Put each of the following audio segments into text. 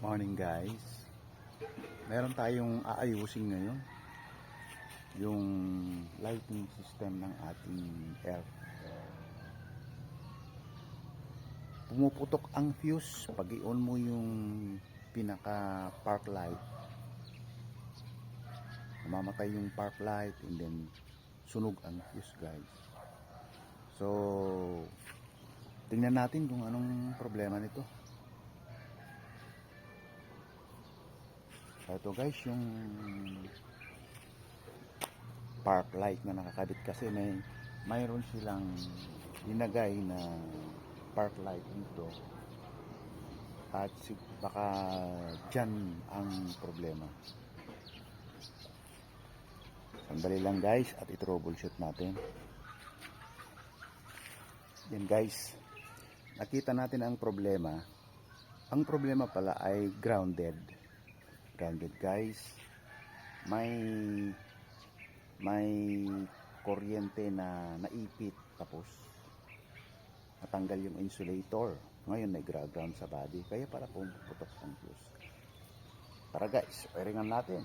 Morning guys. Meron tayong aayusin ngayon. Yung lighting system ng ating air. Pumuputok ang fuse pag i-on mo yung pinaka park light. Mamamatay yung park light and then sunog ang fuse guys. So tingnan natin kung anong problema nito. Ito guys, yung park light na nakakabit kasi mayroon silang linagay na park light dito at baka dyan ang problema. Sandali lang guys at i-troubleshoot natin. Yan guys, nakita natin ang problema. Ang problema pala ay grounded guys. May kuryente na naipit tapos natanggal yung insulator. Ngayon may ground sa body kaya para pumuputok ang fuse. Tara guys, wiringan natin.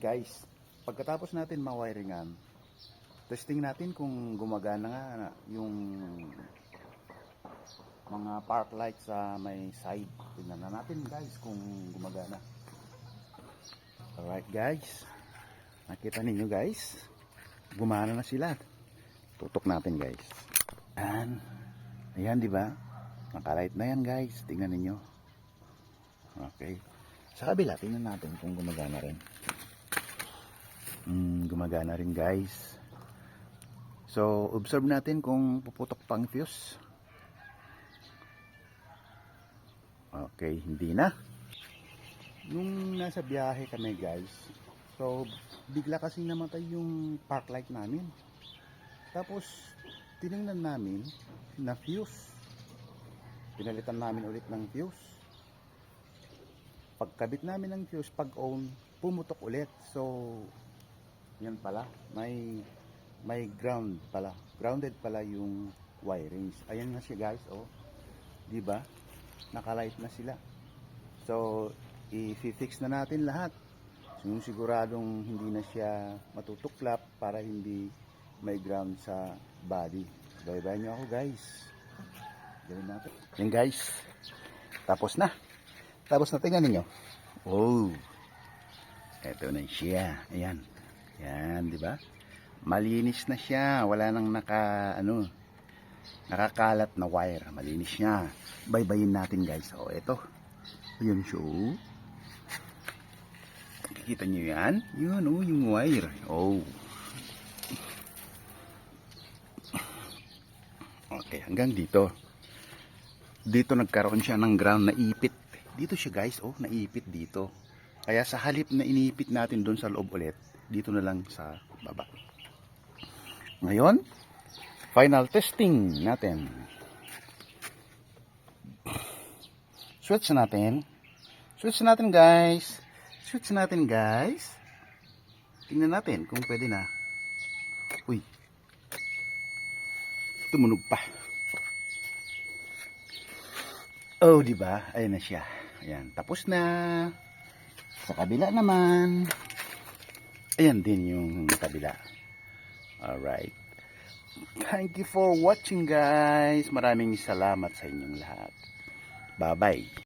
Guys, pagkatapos natin mawiringan, testing natin kung gumagana nga yung mga park light sa may side. Tingnan na natin guys kung gumagana. Alright guys, nakita ninyo guys, gumana na sila. Tutok natin guys. Ayan, di ba? Nakalight na yan guys. Tingnan ninyo. Okay. Sa kabila, tingnan natin kung gumagana rin. Gumagana rin guys. So observe natin kung puputok pang fuse. Okay, hindi na. Nung nasa biyahe kami guys, so bigla kasi namatay yung park light namin. Tapos tinignan namin na fuse. Pinalitan namin ulit ng fuse. Pagkabit namin ng fuse, pag on, pumutok ulit. So yan pala, may ground pala. Grounded pala yung wirings. Ayan na siya guys, oh. 'Di ba? Naka-light na sila. So, i-fix na natin lahat. Siguradong hindi na siya matutuklap para hindi may ground sa body. Bye-bye nyo ako guys. Gawin natin. Yan guys. Tapos na. Tingnan niyo. Oh. Ito na siya. Ayan. Yan, di ba? Malinis na siya, wala nang nakakalat na wire. Malinis siya. Baybayin natin, guys. Oh, ito. Ayun siya. Nakikita niyo 'yan? 'Yun oh, yung wire. Oh. Okay, hanggang dito. Dito nagkaroon siya ng ground na ipit. Dito siya, guys, oh, naipit dito. Kaya sa halip na inipit natin doon sa loob ulit, dito na lang sa baba. Ngayon, final testing natin. Switch natin guys. Tingnan natin kung pwede na. Uy. Tumunog pa. Oh, di ba? Ayun na siya. Ayan, tapos na. Sa kabila naman. Ayan din yung kabila. Alright. Thank you for watching guys. Maraming salamat sa inyong lahat. Bye-bye.